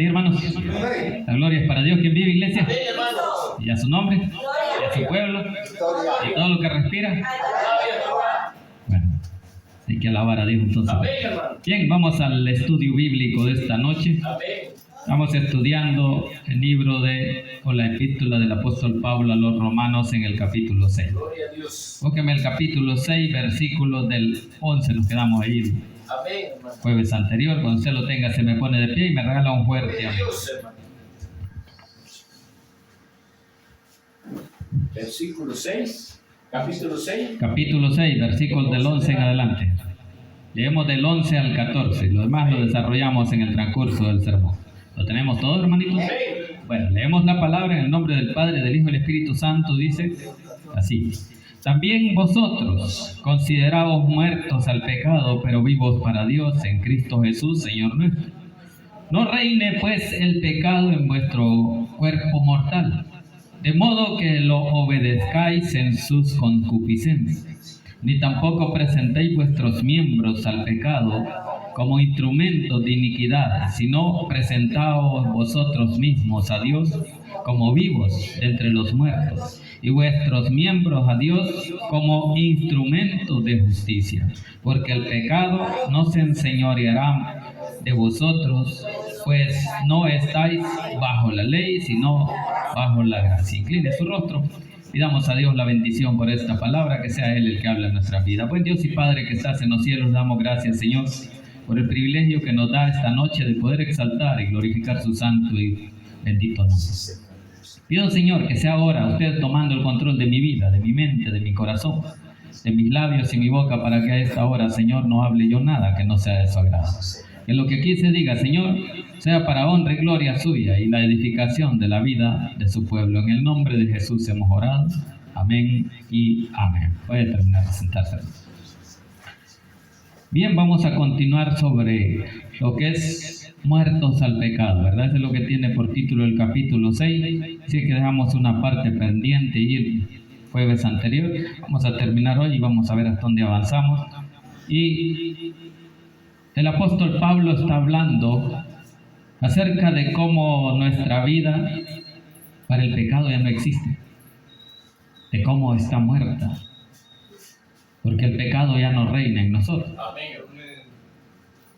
hermanos. La gloria es para Dios. ¿Quién vive, iglesia? Amén, hermanos. Y a su nombre, y a su pueblo, y todo lo que respira. Bueno, hay que alabar a Dios entonces. Amén, hermano. Bien, vamos al estudio bíblico de esta noche. Amén. Estamos estudiando el libro o la epístola del apóstol Pablo a los romanos en el capítulo 6. Gloria a Dios. Búsqueme el capítulo 6, versículos del 11, nos quedamos ahí el Amén, hermano. jueves anterior. Cuando usted lo tenga, se me pone de pie y me regala un fuerte Gloria a amén. Dios, hermano. Versículo 6. Capítulo 6. Capítulo 6, versículos del 11 en adelante. Leemos del 11 al 14, lo demás lo desarrollamos en el transcurso del sermón. ¿Lo tenemos todo, hermanitos? Amén. Bueno, leemos la palabra en el nombre del Padre, del Hijo y del Espíritu Santo. Dice así: también vosotros, consideraos muertos al pecado, pero vivos para Dios en Cristo Jesús, Señor nuestro. No reine pues el pecado en vuestro cuerpo mortal, de modo que lo obedezcáis en sus concupiscencias, ni tampoco presentéis vuestros miembros al pecado como instrumentos de iniquidad, sino presentaos vosotros mismos a Dios como vivos entre los muertos, y vuestros miembros a Dios como instrumentos de justicia, porque el pecado no se enseñoreará de vosotros, pues no estáis bajo la ley, sino bajo la gracia. Incline su rostro. Pidamos a Dios la bendición por esta palabra, que sea Él el que habla en nuestra vida. Buen Dios y Padre que estás en los cielos, damos gracias, Señor, por el privilegio que nos da esta noche de poder exaltar y glorificar su santo y bendito nombre. Pido, Señor, que sea ahora usted tomando el control de mi vida, de mi mente, de mi corazón, de mis labios y mi boca, para que a esta hora, Señor, no hable yo nada que no sea de su agrado. Que lo que aquí se diga, Señor, sea para honra y gloria suya y la edificación de la vida de su pueblo. En el nombre de Jesús hemos orado. Amén y amén. Puede terminar de sentarse. Bien, vamos a continuar sobre lo que es muertos al pecado, ¿verdad? Eso es lo que tiene por título el capítulo 6. Así que dejamos una parte pendiente y el jueves anterior. Vamos a terminar hoy y vamos a ver hasta dónde avanzamos. Y el apóstol Pablo está hablando acerca de cómo nuestra vida para el pecado ya no existe, de cómo está muerta, porque el pecado ya no reina en nosotros. Amén.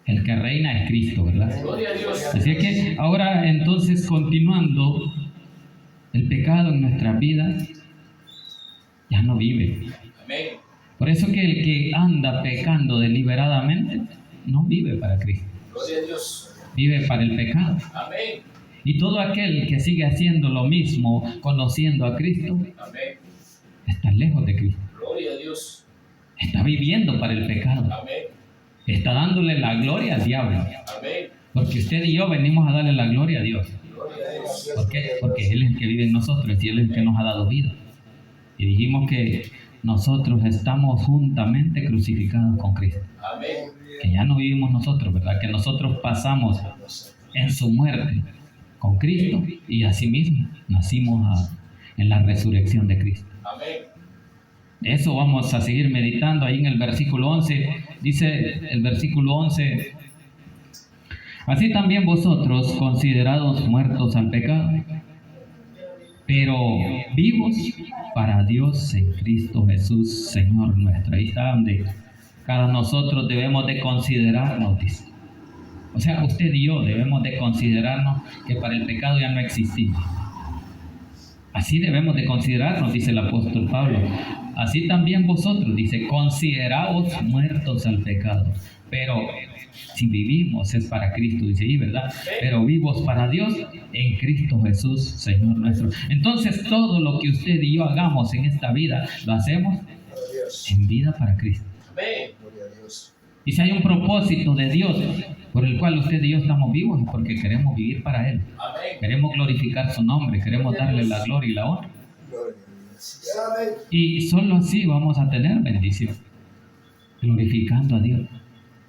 El que reina es Cristo, ¿verdad? Gloria a Dios. Así que ahora entonces, continuando, el pecado en nuestra vida ya no vive. Amén. Por eso que el que anda pecando deliberadamente no vive para Cristo, Gloria a Dios. vive para el pecado. Amén. Y todo aquel que sigue haciendo lo mismo, conociendo a Cristo, Amén. está lejos de Cristo, Gloria a Dios. está viviendo para el pecado, Amén. está dándole la gloria al diablo, Amén. porque usted y yo venimos a darle la gloria a Dios. Gloria a Dios. ¿Por qué? Porque Él es el que vive en nosotros y Él es el que nos ha dado vida. Y dijimos que nosotros estamos juntamente crucificados con Cristo, Amén. que ya no vivimos nosotros, ¿verdad? Que nosotros pasamos en su muerte con Cristo y asimismo nacimos en la resurrección de Cristo. Amén. Eso vamos a seguir meditando ahí en el versículo 11. Dice el versículo 11: así también vosotros, considerados muertos al pecado, pero vivos para Dios en Cristo Jesús, Señor nuestro. Ahí está donde cada nosotros debemos de considerarnos, dice. O sea, usted y yo debemos de considerarnos que para el pecado ya no existimos. Así debemos de considerarnos, dice el apóstol Pablo. Así también vosotros, dice, consideraos muertos al pecado. Pero si vivimos es para Cristo, dice ahí, ¿verdad? Pero vivos para Dios en Cristo Jesús, Señor nuestro. Entonces todo lo que usted y yo hagamos en esta vida, lo hacemos en vida para Cristo. Amén. Y si hay un propósito de Dios por el cual usted y yo estamos vivos, es porque queremos vivir para Él. Amén. Queremos glorificar su nombre, queremos darle la gloria y la honra. Y solo así vamos a tener bendición, glorificando a Dios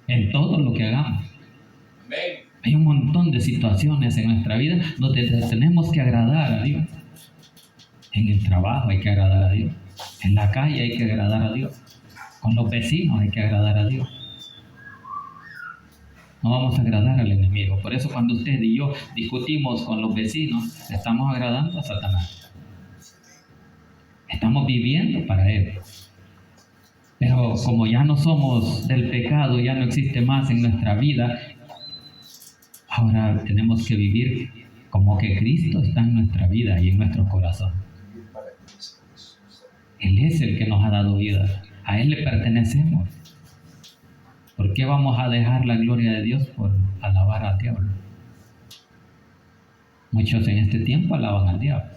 en todo lo que hagamos. Amén. Hay un montón de situaciones en nuestra vida donde tenemos que agradar a Dios. En el trabajo hay que agradar a Dios, en la calle hay que agradar a Dios, con los vecinos hay que agradar a Dios. No vamos a agradar al enemigo. Por eso cuando usted y yo discutimos con los vecinos, estamos agradando a Satanás. Estamos viviendo para él. Pero como ya no somos del pecado, ya no existe más en nuestra vida, ahora tenemos que vivir como que Cristo está en nuestra vida y en nuestro corazón. Él es el que nos ha dado vida. A Él le pertenecemos. ¿Por qué vamos a dejar la gloria de Dios por alabar al diablo? Muchos en este tiempo alaban al diablo.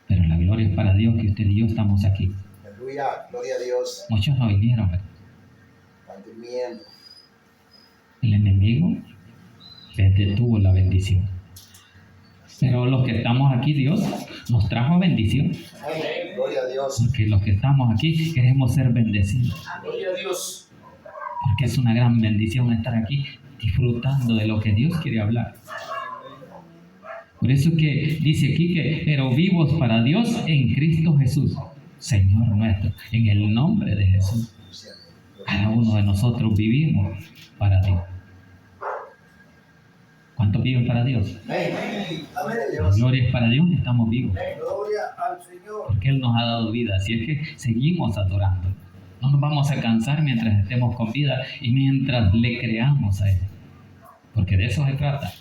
Pero la gloria es para Dios, que usted y yo estamos aquí. Aleluya, gloria a Dios. Muchos no vinieron. Están durmiendo. El enemigo les detuvo la bendición. Pero los que estamos aquí, Dios nos trajo bendición. Amén. Gloria a Dios. Porque los que estamos aquí queremos ser bendecidos. Gloria a Dios. Porque es una gran bendición estar aquí disfrutando de lo que Dios quiere hablar. Por eso que dice aquí que, pero vivos para Dios en Cristo Jesús, Señor nuestro, en el nombre de Jesús. Cada uno de nosotros vivimos para Dios. ¿Cuántos viven para Dios? Amén. Amén. La gloria es para Dios, estamos vivos. Gloria al Señor. Porque Él nos ha dado vida. Así es que seguimos adorando. No nos vamos a cansar mientras estemos con vida y mientras le creamos a Él. Porque de eso se trata.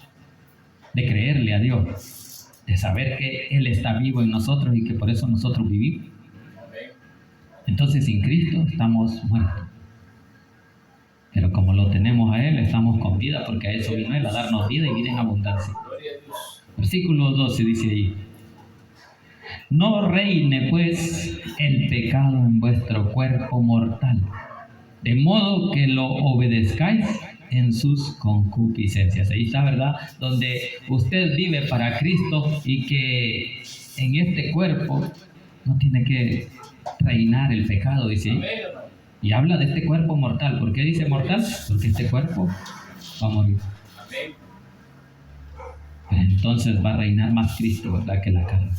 De creerle a Dios. De saber que Él está vivo en nosotros y que por eso nosotros vivimos. Entonces sin Cristo estamos muertos. Pero como lo tenemos a Él, estamos con vida, porque a eso vino Él, a darnos vida y vida en abundancia. Gloria a Dios. Versículo 12 dice ahí: no reine pues el pecado en vuestro cuerpo mortal, de modo que lo obedezcáis en sus concupiscencias. Ahí está, ¿verdad? Donde usted vive para Cristo y que en este cuerpo no tiene que reinar el pecado, dice ahí. Amén, hermano. Y habla de este cuerpo mortal. ¿Por qué dice mortal? Porque este cuerpo va a morir. Amén. Pero entonces va a reinar más Cristo, ¿verdad?, que la carne.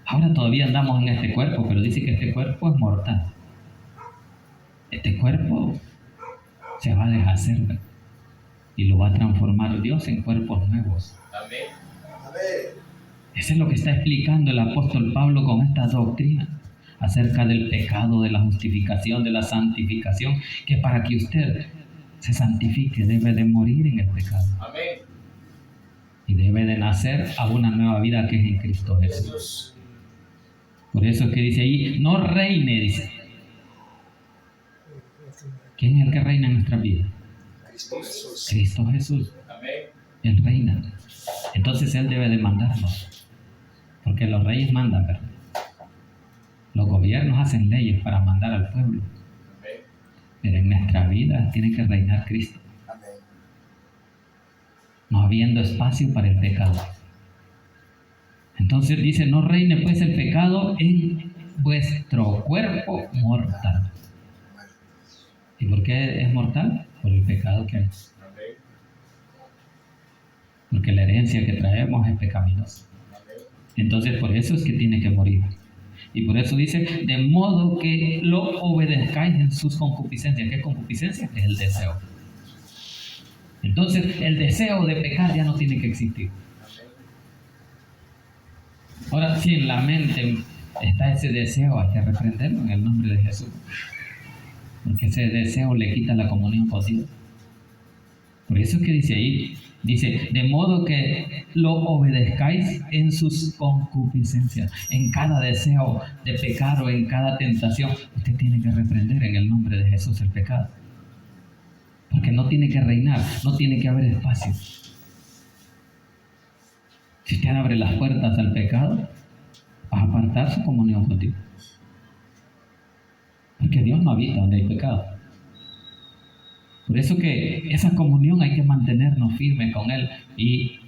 Ahora todavía andamos en este cuerpo, pero dice que este cuerpo es mortal. Este cuerpo se va a deshacer, ¿verdad? Y lo va a transformar Dios en cuerpos nuevos. Amén. Amén. Eso es lo que está explicando el apóstol Pablo con esta doctrina acerca del pecado, de la justificación, de la santificación, que para que usted se santifique debe de morir en el pecado Amén. y debe de nacer a una nueva vida que es en Cristo Jesús. Dios. Por eso es que dice ahí, no reine, dice. ¿Quién es el que reina en nuestra vida? Cristo Jesús. Cristo Jesús. Amén. Él reina. Entonces Él debe de mandarnos. Porque los reyes mandan, ¿verdad? Los gobiernos hacen leyes para mandar al pueblo. Amén. Pero en nuestra vida tiene que reinar Cristo. Amén. No habiendo espacio para el pecado. Entonces dice, no reine pues el pecado en vuestro cuerpo mortal. ¿Y por qué es mortal? Por el pecado que hay. Amén. Porque la herencia que traemos es pecaminosa. Amén. Entonces por eso es que tiene que morir. Y por eso dice, de modo que lo obedezcáis en sus concupiscencias. ¿Qué es concupiscencia? Es el deseo. Entonces el deseo de pecar ya no tiene que existir. Ahora, si en la mente está ese deseo, hay que reprenderlo en el nombre de Jesús. Porque ese deseo le quita la comunión con Dios. Por eso es que dice ahí, dice, de modo que lo obedezcáis en sus concupiscencias. En cada deseo de pecar o en cada tentación, usted tiene que reprender en el nombre de Jesús el pecado. Porque no tiene que reinar, no tiene que haber espacio. Si usted abre las puertas al pecado, va a apartar su comunión con Dios. Porque Dios no habita donde hay pecado. Por eso que esa comunión hay que mantenernos firmes con Él y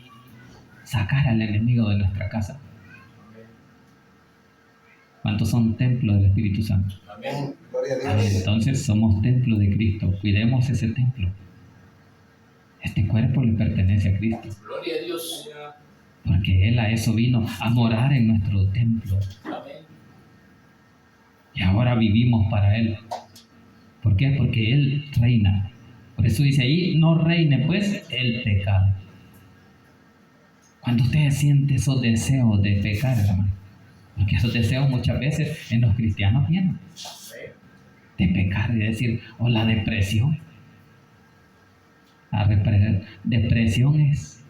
sacar al enemigo de nuestra casa. ¿Cuántos son templos del Espíritu Santo? Amén. Gloria a Dios. Entonces somos templo de Cristo. Cuidemos ese templo. Este cuerpo le pertenece a Cristo. Gloria a Dios. Porque Él a eso vino, a morar en nuestro templo. Amén. Y ahora vivimos para Él. ¿Por qué? Porque Él reina. Por eso dice ahí, no reine pues el pecado. Cuando usted siente esos deseos de pecar, hermano, porque esos deseos muchas veces en los cristianos vienen de pecar, y decir, o la depresión. La depresión es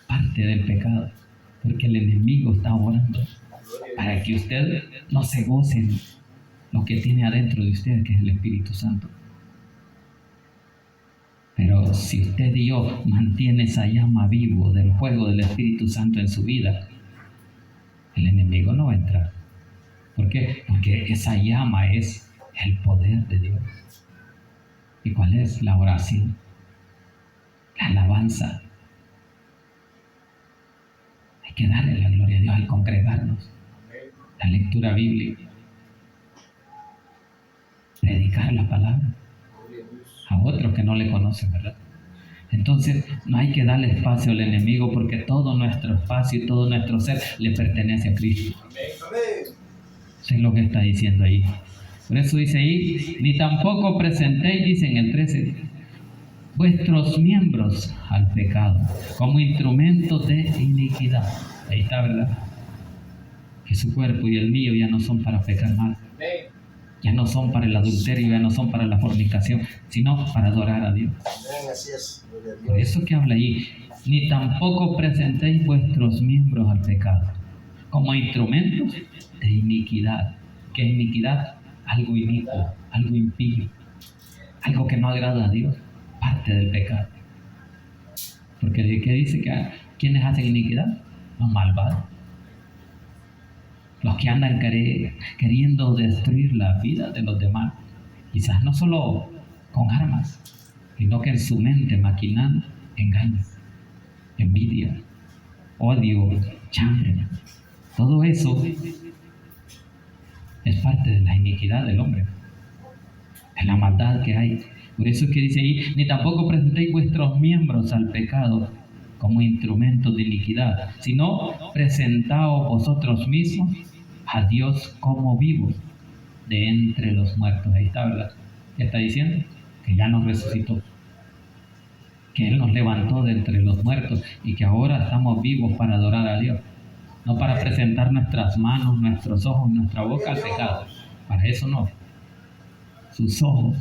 parte del pecado, porque el enemigo está orando para que usted no se goce en lo que tiene adentro de usted, que es el Espíritu Santo. Pero si usted y yo mantiene esa llama vivo del fuego del Espíritu Santo en su vida, el enemigo no va a entrar. ¿Por qué? Porque esa llama es el poder de Dios. ¿Y cuál es? La oración, la alabanza. Hay que darle la gloria a Dios al congregarnos, la lectura bíblica, predicar la palabra a otros que no le conocen, ¿verdad? Entonces no hay que darle espacio al enemigo, porque todo nuestro espacio y todo nuestro ser le pertenece a Cristo. Amén. Eso es lo que está diciendo ahí. Por eso dice ahí, ni tampoco presentéis, dice en el 13, vuestros miembros al pecado como instrumentos de iniquidad. Ahí está, ¿verdad? Que su cuerpo y el mío ya no son para pecar más. Ya no son para el adulterio, ya no son para la fornicación, sino para adorar a Dios. Amén, así es. Gloria a Dios. Por eso que habla allí, ni tampoco presentéis vuestros miembros al pecado como instrumentos de iniquidad. ¿Qué es iniquidad? Algo inicuo, algo impío, algo que no agrada a Dios, parte del pecado. Porque ¿qué dice? Que ¿quiénes hacen iniquidad? Los malvados. Los que andan queriendo destruir la vida de los demás. Quizás no solo con armas, sino que en su mente maquinando engaño, envidia, odio, chambre. Todo eso es parte de la iniquidad del hombre, de la maldad que hay. Por eso es que dice ahí, ni tampoco presentéis vuestros miembros al pecado como instrumentos de iniquidad, sino presentaos vosotros mismos a Dios como vivos de entre los muertos. Ahí está, ¿verdad? ¿Qué está diciendo? Que ya nos resucitó, que Él nos levantó de entre los muertos y que ahora estamos vivos para adorar a Dios, no para presentar nuestras manos, nuestros ojos, nuestra boca al pecado. Para eso no. Sus ojos,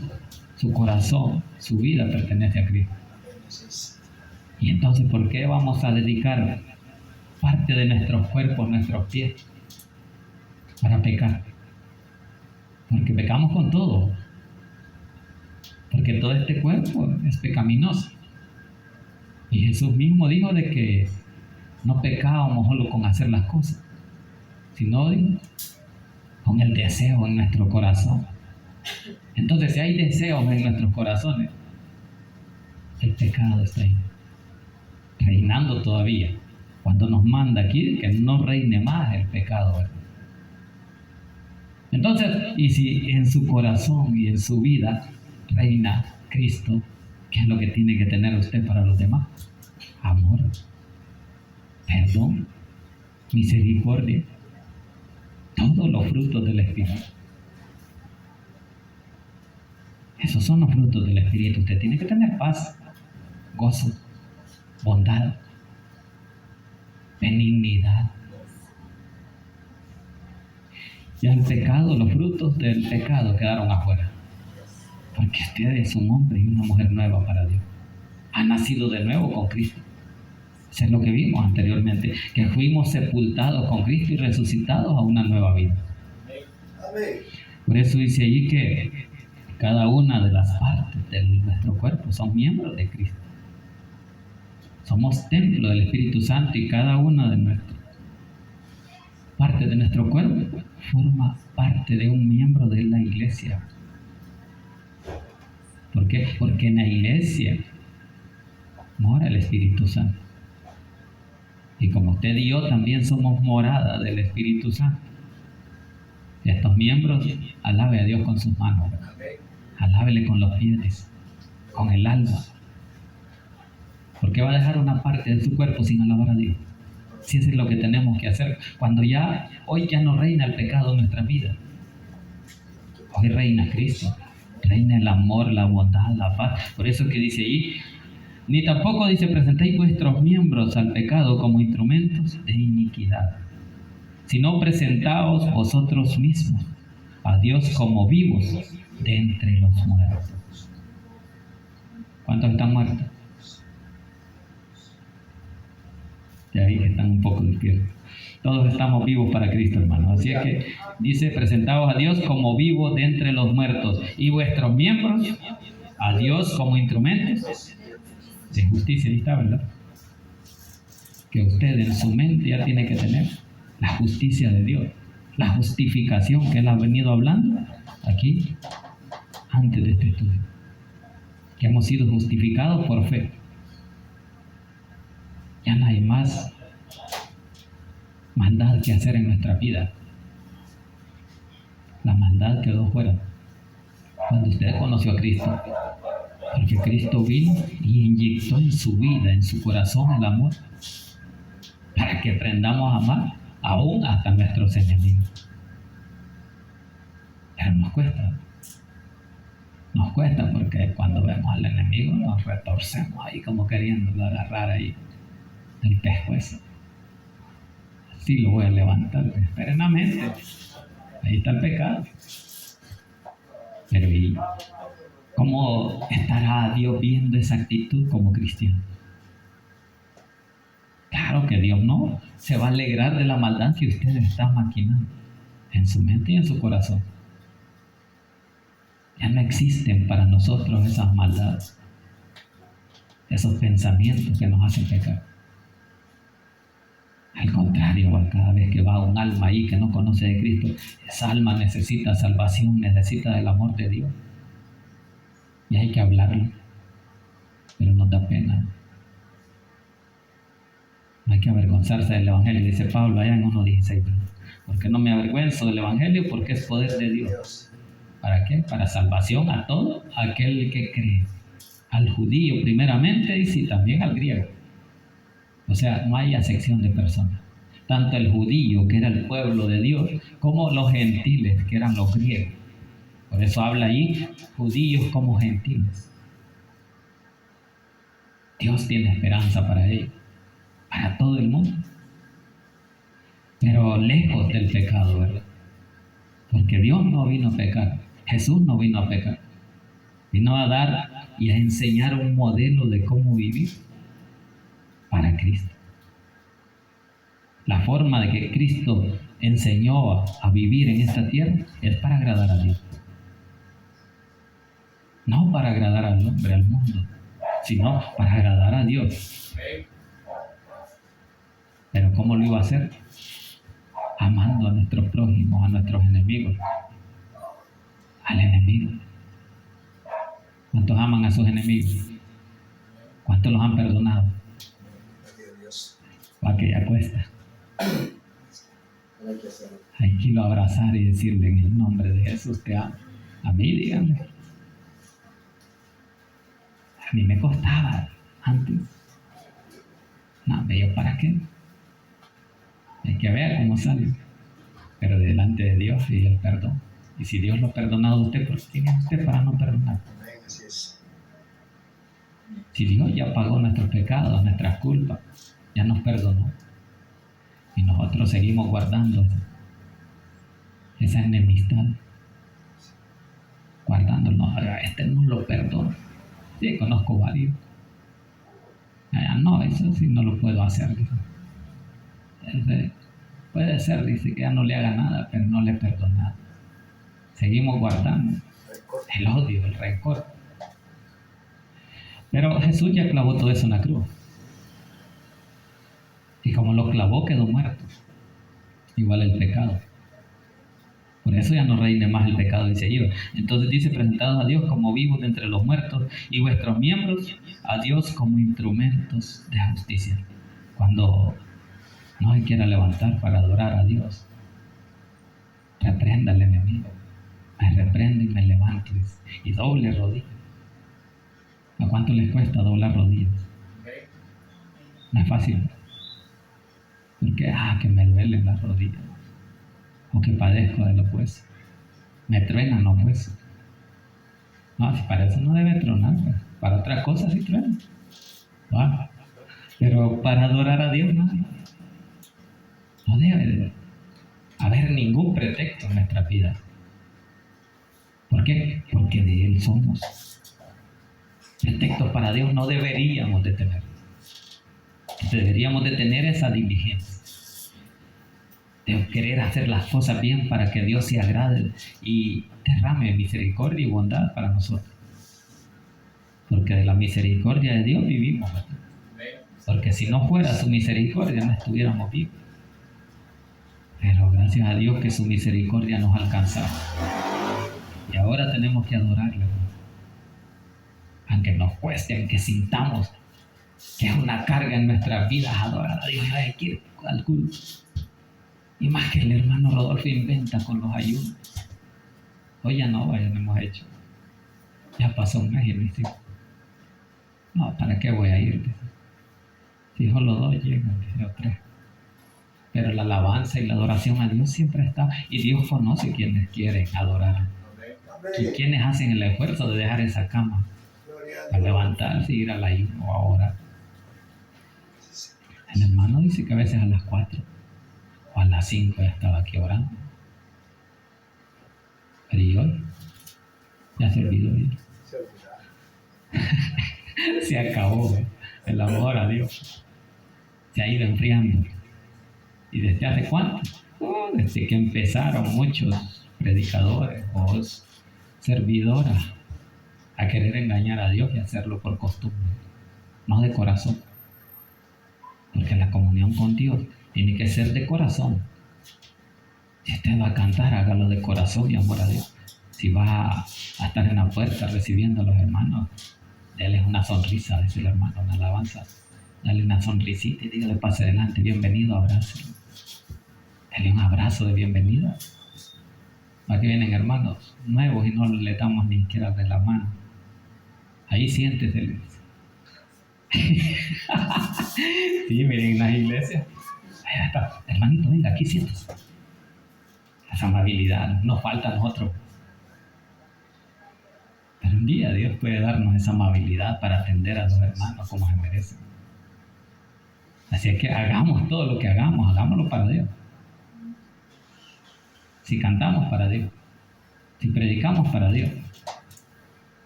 su corazón, su vida pertenece a Cristo. Y entonces, ¿por qué vamos a dedicar parte de nuestros cuerpos, nuestros pies, para pecar? Porque pecamos con todo. Porque todo este cuerpo es pecaminoso. Y Jesús mismo dijo de que no pecábamos solo con hacer las cosas, sino con el deseo en nuestro corazón. Entonces, si hay deseos en nuestros corazones, el pecado está ahí, reinando todavía. Cuando nos manda aquí que no reine más el pecado, ¿verdad? Entonces, y si en su corazón y en su vida reina Cristo, ¿qué es lo que tiene que tener usted para los demás? Amor, perdón, misericordia, todos los frutos del Espíritu. Esos son los frutos del Espíritu. Usted tiene que tener paz, gozo, bondad, benignidad. Ya el pecado, los frutos del pecado quedaron afuera. Porque usted es un hombre y una mujer nueva para Dios. Ha nacido de nuevo con Cristo. Eso es lo que vimos anteriormente, que fuimos sepultados con Cristo y resucitados a una nueva vida. Amén. Por eso dice allí que cada una de las partes de nuestro cuerpo son miembros de Cristo. Somos templo del Espíritu Santo y cada una de nuestras partes de nuestro cuerpo forma parte de un miembro de la iglesia. ¿Por qué? Porque en la iglesia mora el Espíritu Santo. Y como usted y yo también somos morada del Espíritu Santo. Y estos miembros, alabe a Dios con sus manos. Alábele con los pies, con el alma. ¿Por qué va a dejar una parte de su cuerpo sin alabar a Dios? Si eso es lo que tenemos que hacer. Cuando hoy ya no reina el pecado en nuestra vida. Hoy reina Cristo. Reina el amor, la bondad, la paz. Por eso que dice ahí, ni tampoco dice presentéis vuestros miembros al pecado como instrumentos de iniquidad, sino presentaos vosotros mismos a Dios como vivos de entre los muertos. ¿Cuántos están muertos? Ya vi que están un poco despiertos. Todos estamos vivos para Cristo, hermano. Así es que dice, presentaos a Dios como vivos de entre los muertos y vuestros miembros a Dios como instrumentos de justicia. Ahí está, ¿verdad? Que usted en su mente ya tiene que tener la justicia de Dios, la justificación que Él ha venido hablando aquí antes de este estudio. Que hemos sido justificados por fe. Ya no hay más maldad que hacer en nuestra vida. La maldad quedó fuera cuando usted conoció a Cristo. Porque Cristo vino y inyectó en su vida, en su corazón el amor, para que aprendamos a amar aún hasta nuestros enemigos. Pero nos cuesta. Nos cuesta porque cuando vemos al enemigo nos retorcemos ahí como queriéndolo agarrar ahí del pescuezo. Así lo voy a levantar serenamente. Ahí está el pecado. Pero ¿y cómo estará Dios viendo esa actitud como cristiano? Claro que Dios no se va a alegrar de la maldad que usted está maquinando en su mente y en su corazón. Ya no existen para nosotros esas maldades, esos pensamientos que nos hacen pecar. Al contrario, cada vez que va un alma ahí que no conoce de Cristo, esa alma necesita salvación, necesita del amor de Dios. Y hay que hablarlo, pero nos da pena. No hay que avergonzarse del Evangelio, dice Pablo allá en 1:16. Porque no me avergüenzo del Evangelio, porque es poder de Dios. ¿Para qué? Para salvación a todo aquel que cree. Al judío primeramente y sí, también al griego. O sea, no hay acepción de personas. Tanto el judío, que era el pueblo de Dios, como los gentiles, que eran los griegos. Por eso habla ahí, judíos como gentiles. Dios tiene esperanza para ellos, para todo el mundo. Pero lejos del pecado, ¿verdad? Porque Dios no vino a pecar. Jesús no vino a pecar. Vino a dar y a enseñar un modelo de cómo vivir para Cristo. La forma de que Cristo enseñó a vivir en esta tierra es para agradar a Dios. No para agradar al hombre, al mundo, sino para agradar a Dios. Pero ¿cómo lo iba a hacer? Amando a nuestros prójimos, a nuestros enemigos. Al enemigo. ¿Cuántos aman a sus enemigos? ¿Cuántos los han perdonado? Para que ya cuesta. Hay que irlo a abrazar y decirle en el nombre de Jesús te amo. A mí, díganme. A mí me costaba antes. No, ¿yo para qué? Hay que ver cómo sale. Pero delante de Dios y el perdón. Y si Dios lo ha perdonado a usted, ¿por quién es usted para no perdonar? Si Dios ya pagó nuestros pecados, nuestras culpas, ya nos perdonó. Y nosotros seguimos guardando esa enemistad. Guardándolo. Este no lo perdono. Sí, conozco varios. No, eso sí no lo puedo hacer. Puede ser, dice que ya no le haga nada, pero no le perdona. Seguimos guardando el odio, el rencor. Pero Jesús ya clavó todo eso en la cruz. Y como lo clavó, quedó muerto. Igual el pecado. Por eso ya no reine más el pecado, dice yo. Entonces dice, presentados a Dios como vivos de entre los muertos y vuestros miembros a Dios como instrumentos de justicia. Cuando no se quiera levantar para adorar a Dios, reprenda al enemigo. Me reprende y me levanto y doble rodillas. ¿A cuánto les cuesta doblar rodillas? No es fácil. Porque, que me duelen las rodillas. O que padezco de los huesos. Me truenan los huesos. No, si para eso no debe tronar, pues. Para otras cosas sí truena. ¿Va? Pero para adorar a Dios no debe de haber ningún pretexto en nuestra vida. ¿Por qué? Porque de Él somos. Pretextos para Dios no deberíamos de tener. Deberíamos de tener esa diligencia de querer hacer las cosas bien para que Dios se agrade y derrame misericordia y bondad para nosotros. Porque de la misericordia de Dios vivimos, ¿verdad? Porque si no fuera su misericordia no estuviéramos vivos. Pero gracias a Dios que su misericordia nos ha alcanzado. Y ahora tenemos que adorarle. Aunque nos cueste, aunque sintamos que es una carga en nuestras vidas adorar a Dios y hay que ir al culto. Y más que el hermano Rodolfo inventa con los ayunos. Hoy ya no hemos hecho. Ya pasó un mes y no hicimos. No, ¿para qué voy a ir? Si solo 2 llegan, o 3. Pero la alabanza y la adoración a Dios siempre está. Y Dios conoce quienes quieren adorar. Y quienes hacen el esfuerzo de dejar esa cama para levantarse y ir al ayuno o a orar. El hermano dice que a veces a las 4 o a las 5 ya estaba aquí orando. Pero ¿y hoy? Ya se olvidó ir. Se acabó el amor a Dios. Se ha ido enfriando. ¿Y desde hace cuánto? Desde que empezaron muchos predicadores o servidoras a querer engañar a Dios y hacerlo por costumbre, no de corazón. Porque la comunión con Dios tiene que ser de corazón. Si usted va a cantar, hágalo de corazón y amor a Dios. Si va a estar en la puerta recibiendo a los hermanos, déles una sonrisa, dice el hermano, una alabanza. Dale una sonrisita y dígale, pase adelante, bienvenido, abrazo. Dale un abrazo de bienvenida. Aquí vienen hermanos nuevos y no le damos ni siquiera de la mano. Ahí siéntese. Sí, miren, en las iglesias. Ahí está, hermanito, venga, aquí siéntese. Esa amabilidad nos falta a nosotros. Pero un día Dios puede darnos esa amabilidad para atender a los hermanos como se merecen. Así es que hagamos todo lo que hagamos, hagámoslo para Dios. Si cantamos para Dios, si predicamos para Dios,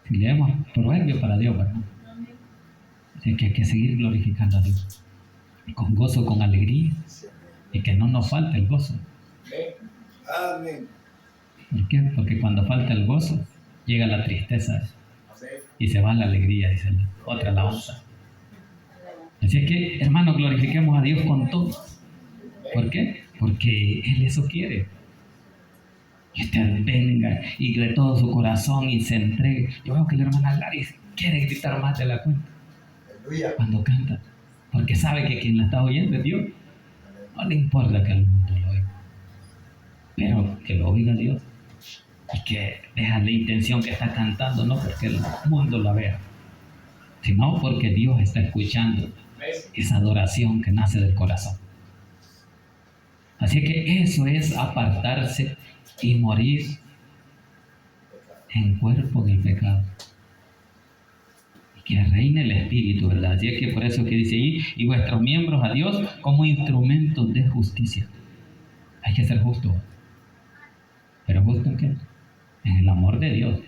si leemos proverbios para Dios, ¿verdad? Así es que hay que seguir glorificando a Dios, con gozo, con alegría, y que no nos falte el gozo. Amén. ¿Por qué? Porque cuando falta el gozo, llega la tristeza y se va la alegría, dice la otra alabanza. Así es que, hermanos, glorifiquemos a Dios con todo. ¿Por qué? Porque Él eso quiere. Que usted venga y de todo su corazón y se entregue. Yo veo que la hermana Gladys quiere gritar más de la cuenta cuando canta, porque sabe que quien la está oyendo es Dios. No le importa que el mundo lo oiga, pero que lo oiga Dios y que deja la intención que está cantando, no porque el mundo la vea, sino porque Dios está escuchando esa adoración que nace del corazón. Así que eso es apartarse y morir en cuerpo del pecado. Y que reine el Espíritu, ¿verdad? Así es que por eso que dice ahí, y vuestros miembros a Dios como instrumentos de justicia. Hay que ser justo. ¿Pero justo en qué? En el amor de Dios.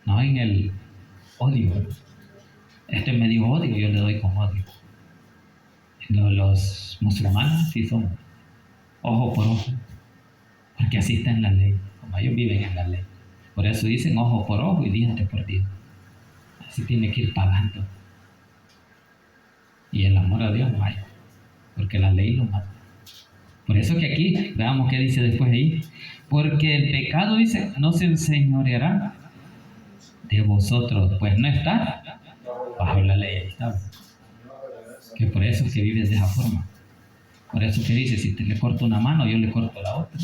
No en el odio. Este me dio odio, yo le doy con odio. Los musulmanes sí son ojo por ojo, porque así está en la ley, como ellos viven en la ley. Por eso dicen ojo por ojo y diente por diente. Así tiene que ir pagando. Y el amor a Dios no hay, porque la ley lo mata. Por eso que aquí, veamos qué dice después ahí. Porque el pecado, dice, no se enseñoreará de vosotros, pues no está bajo la ley. Ahí está. Que por eso es que vives de esa forma. Por eso que dice, si te le corto una mano, yo le corto la otra.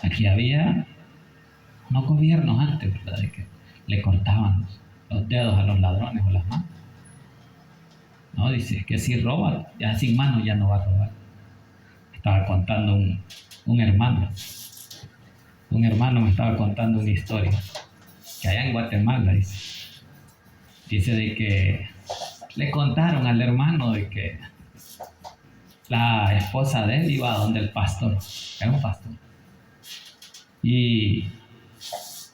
Aquí había unos gobiernos antes, ¿verdad? De que le cortaban los dedos a los ladrones o las manos. No, dice que si roba, ya sin mano ya no va a robar. Estaba contando un hermano Un hermano me estaba contando una historia, que allá en Guatemala, dice de que le contaron al hermano de que la esposa de él iba donde el pastor, era un pastor, y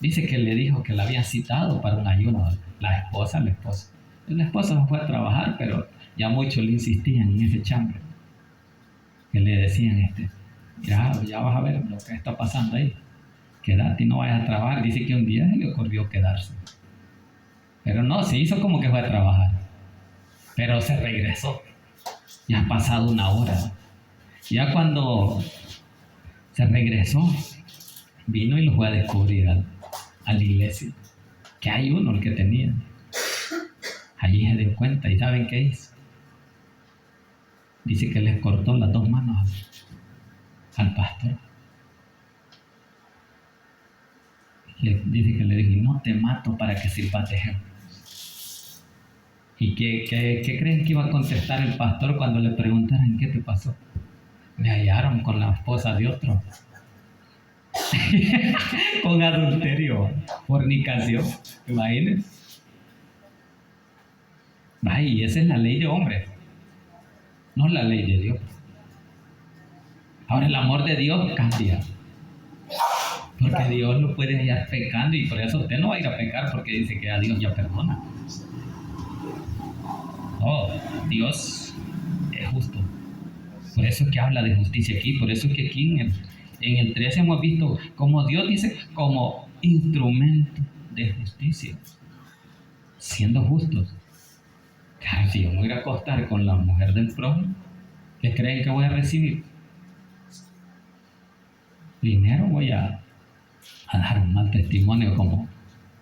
dice que le dijo que la habían citado para un ayuno, la esposa. La esposa no fue a trabajar, pero ya muchos le insistían en ese chambre, que le decían, mira, ya vas a ver lo que está pasando ahí, quédate y no vayas a trabajar. Dice que un día se le ocurrió quedarse, pero no, se hizo como que fue a trabajar, pero se regresó. Ya ha pasado una hora. Ya cuando se regresó, vino y lo fue a descubrir a la iglesia, que hay uno el que tenía. Allí se dio cuenta, y ¿saben qué hizo? Dice que les cortó las 2 manos al pastor. Dice que le dijo, no te mato para que sirvas de ejemplo. ¿Y qué creen que iba a contestar el pastor cuando le preguntaran qué te pasó? Me hallaron con la esposa de otro. Con adulterio, fornicación, imagínense. Ay, esa es la ley de hombre, no la ley de Dios. Ahora el amor de Dios cambia, porque Dios lo puede hallar pecando, y por eso usted no va a ir a pecar porque dice que a Dios ya perdona. No, Dios es justo. Por eso es que habla de justicia aquí. Por eso es que aquí en el 13 hemos visto como Dios dice, como instrumento de justicia, siendo justos. Claro, si yo me voy a acostar con la mujer del prójimo, ¿qué creen que voy a recibir? Primero voy a dar un mal testimonio como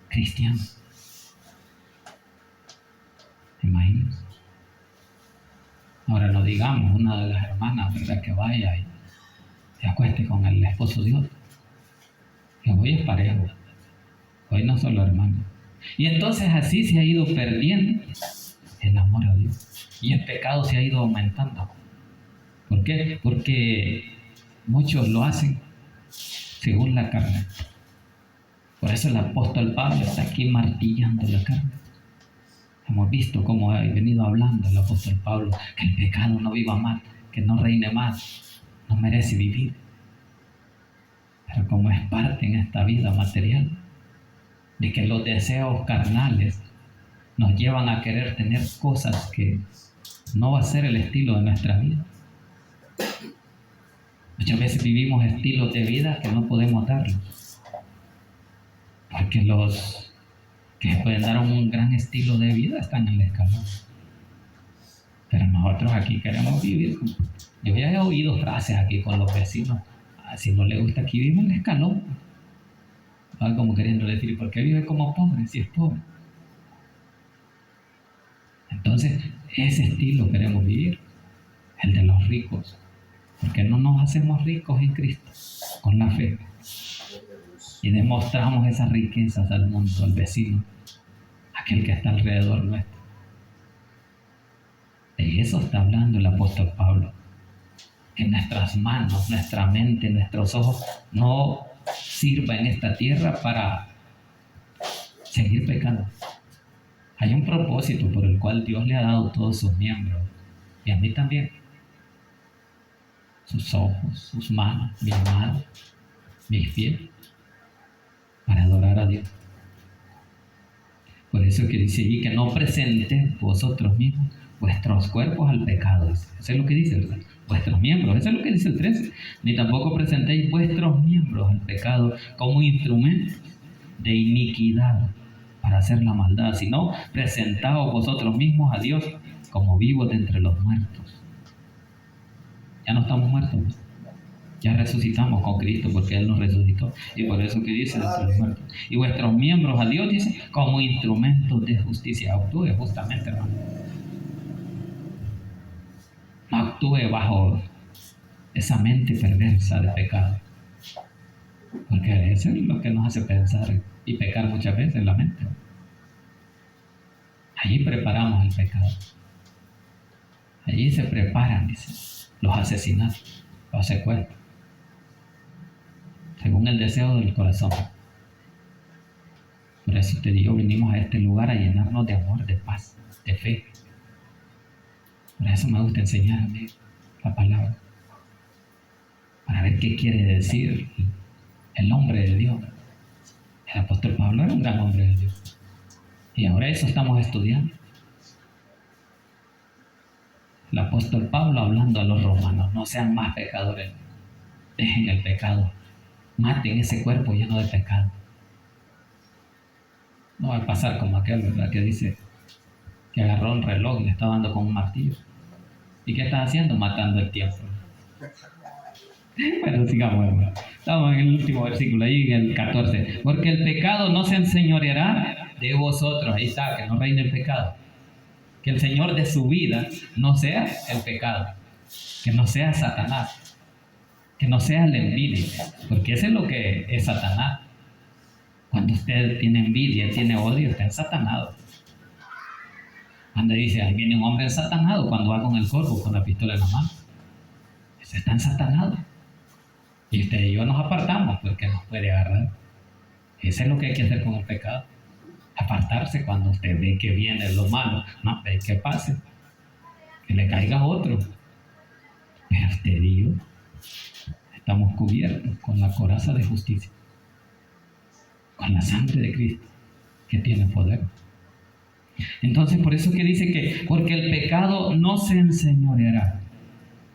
cristiano. Imagínense. Ahora no digamos una de las hermanas, ¿verdad?, que vaya y se acueste con el esposo de otro. Que hoy es parejo. Hoy no solo hermano. Y entonces así se ha ido perdiendo el amor a Dios. Y el pecado se ha ido aumentando. ¿Por qué? Porque muchos lo hacen según la carne. Por eso el apóstol Pablo está aquí martillando la carne. Hemos visto cómo ha venido hablando el apóstol Pablo, que el pecado no viva más, que no reine más, no merece vivir. Pero como es parte en esta vida material, de que los deseos carnales nos llevan a querer tener cosas que no va a ser el estilo de nuestra vida. Muchas veces vivimos estilos de vida que no podemos darlos, porque los que pueden dar un gran estilo de vida están en el escalón. Pero nosotros aquí queremos vivir. Yo ya he oído frases aquí con los vecinos. Si no le gusta aquí, vive en el escalón. Va como queriendo decir, ¿por qué vive como pobre si es pobre? Entonces, ese estilo queremos vivir, el de los ricos. Porque no nos hacemos ricos en Cristo, con la fe. Y demostramos esas riquezas al mundo, al vecino, aquel que está alrededor nuestro. De eso está hablando el apóstol Pablo. Que nuestras manos, nuestra mente, nuestros ojos no sirva en esta tierra para seguir pecando. Hay un propósito por el cual Dios le ha dado todos sus miembros, y a mí también. Sus ojos, sus manos, mis manos, mis pies, para adorar a Dios. Por eso que dice allí que no presenten vosotros mismos vuestros cuerpos al pecado. Eso es lo que dice, ¿verdad? Vuestros miembros, eso es lo que dice el 13. Ni tampoco presentéis vuestros miembros al pecado como instrumentos de iniquidad para hacer la maldad, sino presentaos vosotros mismos a Dios como vivos de entre los muertos. Ya no estamos muertos, ya resucitamos con Cristo porque Él nos resucitó, y por eso que dice de entre los muertos. Y vuestros miembros a Dios, dice, como instrumentos de justicia. Actúe justamente, hermano. No actúe bajo esa mente perversa de pecado, porque eso es lo que nos hace pensar y pecar muchas veces en la mente. Allí preparamos el pecado. Allí se preparan, dice, los asesinatos, los secuestros. Según según el deseo del corazón. Por eso te digo, venimos a este lugar a llenarnos de amor, de paz, de fe. Por eso me gusta enseñarme la palabra, para ver qué quiere decir el hombre de Dios. El apóstol Pablo era un gran hombre de Dios. Y ahora eso estamos estudiando. El apóstol Pablo hablando a los romanos: no sean más pecadores, dejen el pecado, maten ese cuerpo lleno de pecado. No va a pasar como aquel, ¿verdad?, que dice que agarró un reloj y le estaba dando con un martillo. ¿Y qué está haciendo? Matando el tiempo. Bueno, sigamos, hermano. Estamos en el último versículo, ahí en el 14. Porque el pecado no se enseñoreará de vosotros. Ahí está, que no reine el pecado. Que el Señor de su vida no sea el pecado, que no sea Satanás, que no sea la envidia, porque eso es lo que es Satanás. Cuando usted tiene envidia, tiene odio, está ensatanado. Cuando dice, ahí viene un hombre ensatanado, cuando va con el corvo, con la pistola en la mano, ese está ensatanado. Y usted y yo nos apartamos porque nos puede agarrar. Eso es lo que hay que hacer con el pecado. Apartarse cuando usted ve que viene lo malo. No, ve que pase, que le caiga otro. Pero usted y yo estamos cubiertos con la coraza de justicia, con la sangre de Cristo, que tiene poder. Entonces, por eso que dice que porque el pecado no se enseñoreará,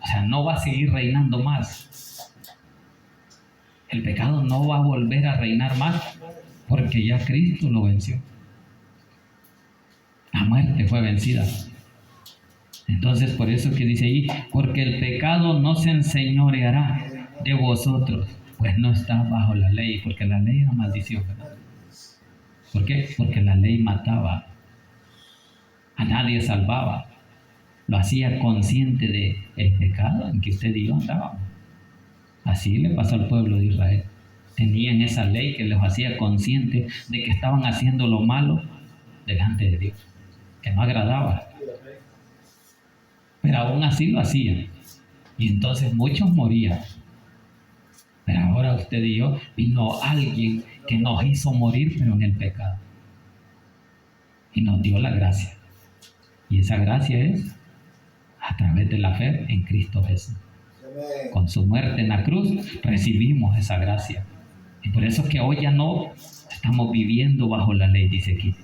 o sea, no va a seguir reinando más. El pecado no va a volver a reinar más, porque ya Cristo lo venció. La muerte fue vencida. Entonces, por eso que dice ahí, porque el pecado no se enseñoreará de vosotros, pues no está bajo la ley, porque la ley era maldición, ¿verdad? ¿Por qué? Porque la ley mataba, a nadie salvaba, lo hacía consciente del pecado en que usted y yo andábamos. Así le pasó al pueblo de Israel. Tenían esa ley que los hacía conscientes de que estaban haciendo lo malo delante de Dios, que no agradaba. Pero aún así lo hacían. Y entonces muchos morían. Pero ahora usted y yo, vino alguien que nos hizo morir, pero en el pecado. Y nos dio la gracia. Y esa gracia es a través de la fe en Cristo Jesús. Con su muerte en la cruz recibimos esa gracia. Y por eso es que hoy ya no estamos viviendo bajo la ley, dice aquí.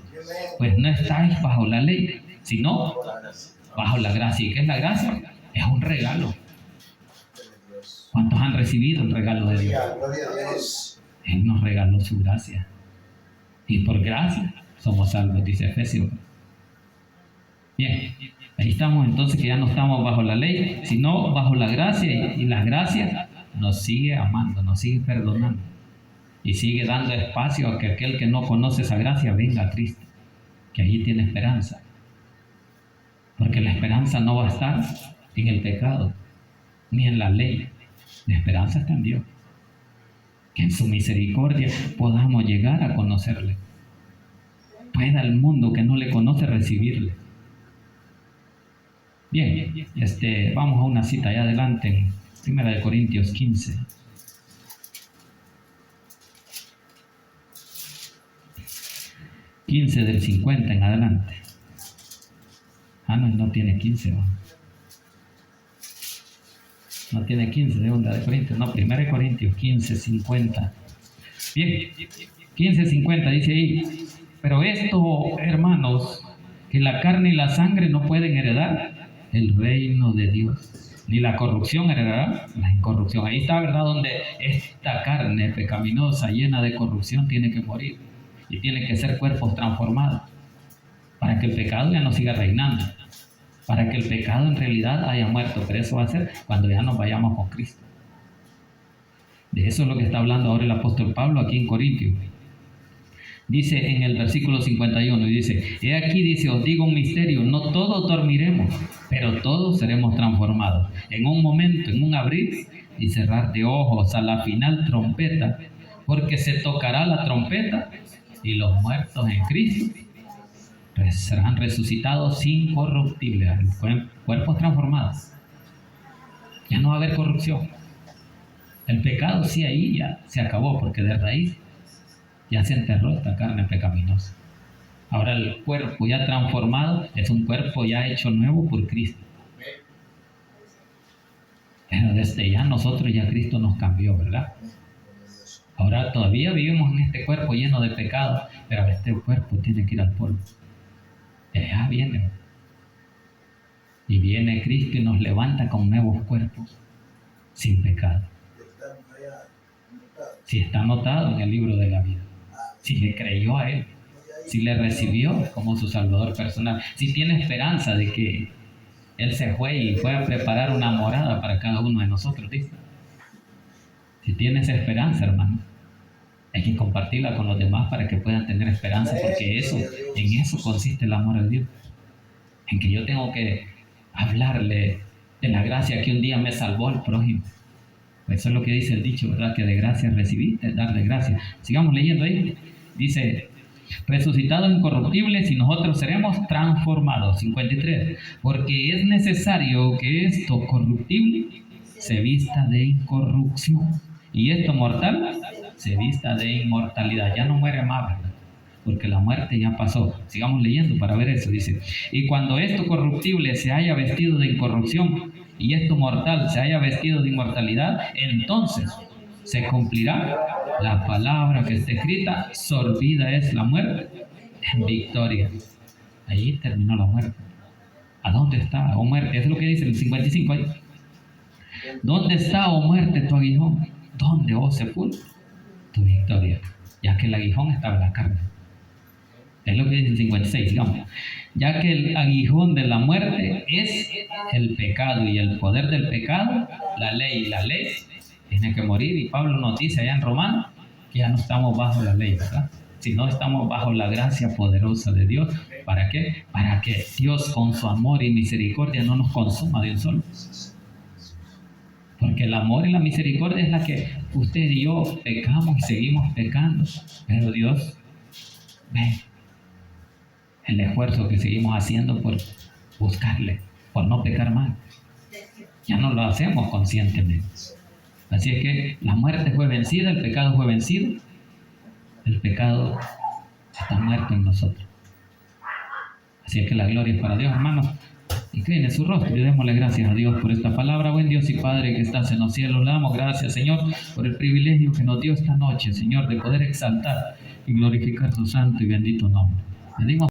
Pues no estáis bajo la ley, sino bajo la gracia. ¿Y qué es la gracia? Es un regalo. ¿Cuántos han recibido el regalo de Dios? Él nos regaló su gracia. Y por gracia somos salvos, dice Efesios. Bien, ahí estamos entonces, que ya no estamos bajo la ley, sino bajo la gracia. Y la gracia nos sigue amando, nos sigue perdonando. Y sigue dando espacio a que aquel que no conoce esa gracia venga a Cristo. Que allí tiene esperanza. Porque la esperanza no va a estar en el pecado, ni en la ley. La esperanza está en Dios. Que en su misericordia podamos llegar a conocerle. Pueda el mundo que no le conoce recibirle. Bien, vamos a una cita allá adelante en 1 Corintios 15. Del 50 en adelante. No tiene 15, ¿no? No tiene 15 de 1 de Corintios, no, 1 Corintios 15, 50. Bien, 15, 50 dice ahí, pero esto, hermanos, que la carne y la sangre no pueden heredar el reino de Dios, ni la corrupción heredará la incorrupción. Ahí está, ¿verdad?, donde esta carne pecaminosa, llena de corrupción, tiene que morir y tiene que ser cuerpos transformados para que el pecado ya no siga reinando, para que el pecado en realidad haya muerto. Pero eso va a ser cuando ya nos vayamos con Cristo. De eso es lo que está hablando ahora el apóstol Pablo aquí en Corintios. Dice en el versículo 51, y dice, he aquí, dice, os digo un misterio, no todos dormiremos, pero todos seremos transformados. En un momento, en un abrir y cerrar de ojos, a la final trompeta, porque se tocará la trompeta y los muertos en Cristo serán resucitados incorruptibles, cuerpos transformados. Ya no va a haber corrupción. El pecado sí ahí ya se acabó, porque de raíz ya se enterró esta carne pecaminosa. Ahora el cuerpo ya transformado es un cuerpo ya hecho nuevo por Cristo. Pero desde ya nosotros, ya Cristo nos cambió, ¿verdad? Ahora todavía vivimos en este cuerpo lleno de pecado, pero este cuerpo tiene que ir al polvo. Ya viene. Y viene Cristo y nos levanta con nuevos cuerpos, sin pecado. Si está anotado en el libro de la vida, si le creyó a Él, si le recibió como su Salvador personal, si tiene esperanza de que Él se fue y fue a preparar una morada para cada uno de nosotros, dice. Si tienes esperanza, hermano, hay que compartirla con los demás para que puedan tener esperanza, porque en eso consiste el amor a Dios. En que yo tengo que hablarle de la gracia que un día me salvó al prójimo. Eso es lo que dice el dicho, ¿verdad? Que de gracia recibiste, darle gracias. Sigamos leyendo ahí. Dice, resucitados incorruptibles y nosotros seremos transformados. 53. Porque es necesario que esto corruptible se vista de incorrupción y esto mortal se vista de inmortalidad. Ya no muere más, ¿verdad? Porque la muerte ya pasó. Sigamos leyendo para ver eso. Dice, y cuando esto corruptible se haya vestido de incorrupción y esto mortal se haya vestido de inmortalidad, entonces se cumplirá la palabra que está escrita: sorbida es la muerte en victoria. Ahí terminó la muerte. ¿A dónde está, oh muerte? Es lo que dice el 55 ahí. ¿Dónde está, oh muerte, tu aguijón? ¿Dónde, oh sepulcro, tu victoria? Ya que el aguijón estaba en la carne. Es lo que dice el 56, digamos. Ya que el aguijón de la muerte es el pecado, y el poder del pecado, la ley. Y la ley tiene que morir, y Pablo nos dice allá en Romanos que ya no estamos bajo la ley, ¿verdad? Sino estamos bajo la gracia poderosa de Dios. ¿Para qué? Para que Dios con su amor y misericordia no nos consuma de un solo. Porque el amor y la misericordia es la que usted y yo pecamos y seguimos pecando. Pero Dios ve el esfuerzo que seguimos haciendo por buscarle, por no pecar más. Ya no lo hacemos conscientemente. Así es que la muerte fue vencida, el pecado fue vencido. El pecado está muerto en nosotros. Así es que la gloria es para Dios, hermanos. Incline su rostro y démosle gracias a Dios por esta palabra. Buen Dios y Padre que estás en los cielos, le damos gracias, Señor, por el privilegio que nos dio esta noche, Señor, de poder exaltar y glorificar tu santo y bendito nombre. Pedimos